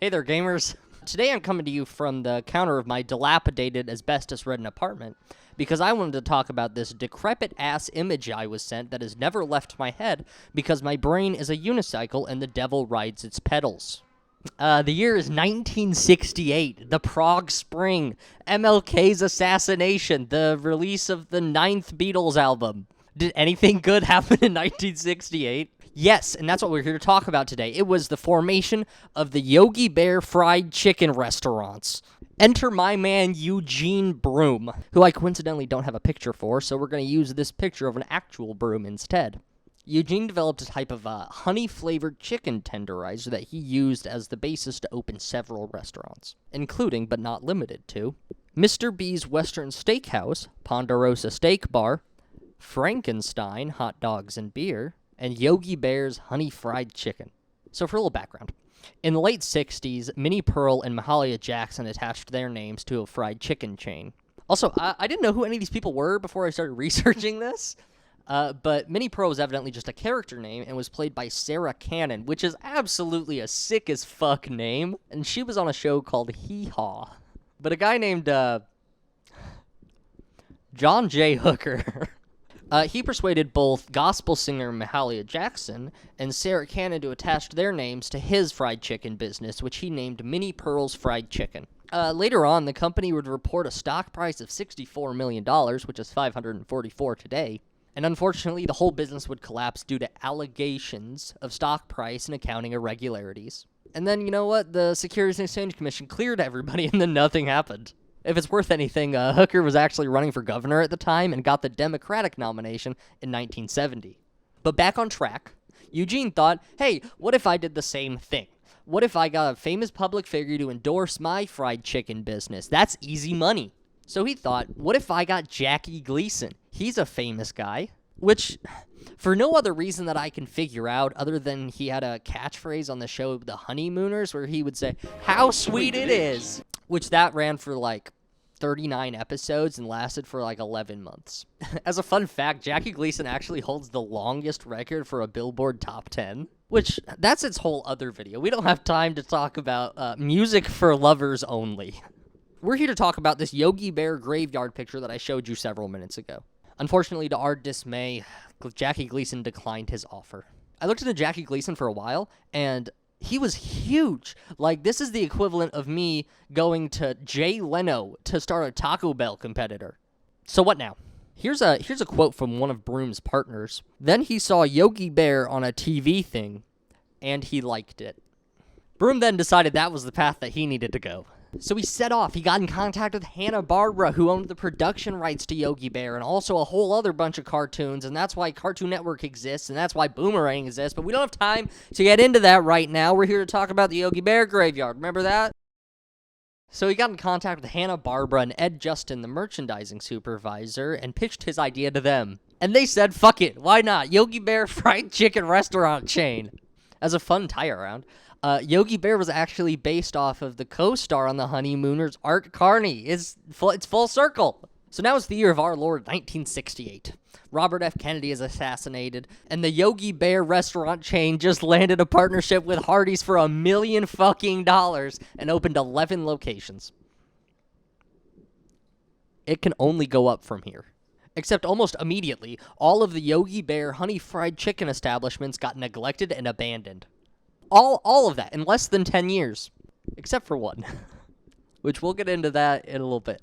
Hey there, gamers. Today I'm coming to you from the counter of my dilapidated, asbestos-ridden apartment because I wanted to talk about this decrepit-ass image I was sent that has never left my head because my brain is a unicycle and the devil rides its pedals. The year is 1968, the Prague Spring, MLK's assassination, the release of the 9th Beatles album. Did anything good happen in 1968? Yes, and that's what we're here to talk about today. It was the formation of the Yogi Bear fried chicken restaurants. Enter my man Eugene Broom, who I coincidentally don't have a picture for, so we're going to use this picture of an actual broom instead. Eugene developed a type of honey-flavored chicken tenderizer that he used as the basis to open several restaurants, including, but not limited to, Mr. B's Western Steakhouse, Ponderosa Steak Bar, Frankenstein Hot Dogs and Beer, and Yogi Bear's Honey Fried Chicken. So for a little background, in the late 60s, Minnie Pearl and Mahalia Jackson attached their names to a fried chicken chain. Also, I didn't know who any of these people were before I started researching this, but Minnie Pearl was evidently just a character name and was played by Sarah Cannon, which is absolutely a sick-as-fuck name, and she was on a show called Hee Haw. But a guy named John J. Hooker... he persuaded both gospel singer Mahalia Jackson and Sarah Cannon to attach their names to his fried chicken business, which he named Minnie Pearl's Fried Chicken. Later on, the company would report a stock price of $64 million, which is $544 today, and unfortunately, the whole business would collapse due to allegations of stock price and accounting irregularities. And then, you know what? The Securities and Exchange Commission cleared everybody, and then nothing happened. If it's worth anything, Hooker was actually running for governor at the time and got the Democratic nomination in 1970. But back on track, Eugene thought, hey, what if I did the same thing? What if I got a famous public figure to endorse my fried chicken business? That's easy money. So he thought, what if I got Jackie Gleason? He's a famous guy. Which, for no other reason that I can figure out other than he had a catchphrase on the show The Honeymooners where he would say, how sweet it is! Which that ran for like 39 episodes and lasted for like 11 months. As a fun fact, Jackie Gleason actually holds the longest record for a Billboard Top 10, which that's its whole other video. We don't have time to talk about music for lovers only. We're here to talk about this Yogi Bear graveyard picture that I showed you several minutes ago. Unfortunately, to our dismay, Jackie Gleason declined his offer. I looked into Jackie Gleason for a while, and he was huge. Like, this is the equivalent of me going to Jay Leno to start a Taco Bell competitor. So what now? Here's a quote from one of Broom's partners. Then he saw Yogi Bear on a TV thing, and he liked it. Broom then decided that was the path that he needed to go. So he set off. He got in contact with Hanna-Barbera, who owned the production rights to Yogi Bear, and also a whole other bunch of cartoons, and that's why Cartoon Network exists, and that's why Boomerang exists, but we don't have time to get into that right now. We're here to talk about the Yogi Bear graveyard. Remember that? So he got in contact with Hanna-Barbera and Ed Justin, the merchandising supervisor, and pitched his idea to them. And they said, fuck it, why not? Yogi Bear fried chicken restaurant chain. As a fun tie-around, Yogi Bear was actually based off of the co-star on The Honeymooners, Art Carney. It's full circle. So now it's the year of our Lord, 1968. Robert F. Kennedy is assassinated, and the Yogi Bear restaurant chain just landed a partnership with Hardee's for $1 million fucking dollars and opened 11 locations. It can only go up from here. Except almost immediately, all of the Yogi Bear honey fried chicken establishments got neglected and abandoned. All of that in less than 10 years, except for one, which we'll get into that in a little bit.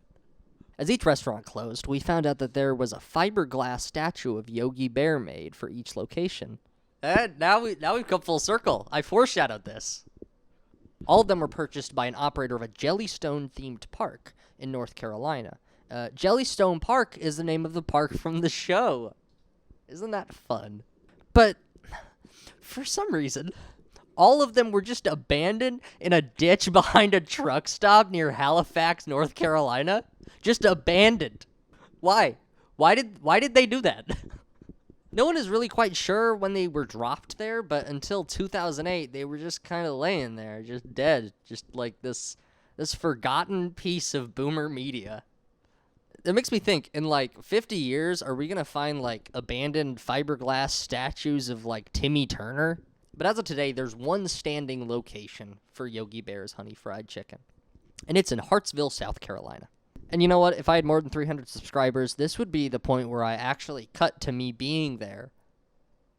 As each restaurant closed, we found out that there was a fiberglass statue of Yogi Bear made for each location. And now we've come full circle. I foreshadowed this. All of them were purchased by an operator of a Jellystone-themed park in North Carolina. Jellystone Park is the name of the park from the show. Isn't that fun? But for some reason, all of them were just abandoned in a ditch behind a truck stop near Halifax, North Carolina. Just abandoned. Why? Why did they do that? No one is really quite sure when they were dropped there, but until 2008, they were just kind of laying there, just dead. Just like this forgotten piece of boomer media. It makes me think, in like 50 years, are we going to find like abandoned fiberglass statues of like Timmy Turner? But as of today, there's one standing location for Yogi Bear's Honey Fried Chicken, and it's in Hartsville, South Carolina. And you know what? If I had more than 300 subscribers, this would be the point where I actually cut to me being there.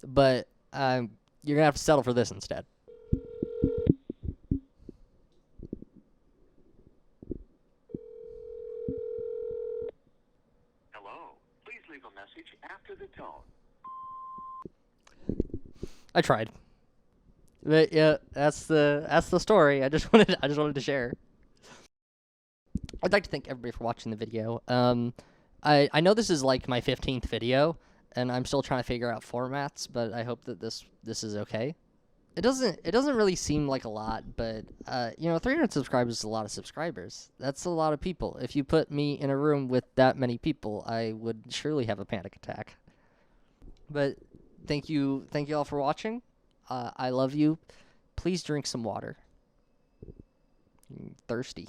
But you're going to have to settle for this instead. Hello. Please leave a message after the tone. I tried. But yeah, that's the story. I just wanted to share. I'd like to thank everybody for watching the video. I know this is like my 15th video, and I'm still trying to figure out formats, but I hope that this is okay. It doesn't really seem like a lot, but 300 subscribers is a lot of subscribers. That's a lot of people. If you put me in a room with that many people, I would surely have a panic attack. But thank you all for watching. I love you. Please drink some water. I'm thirsty.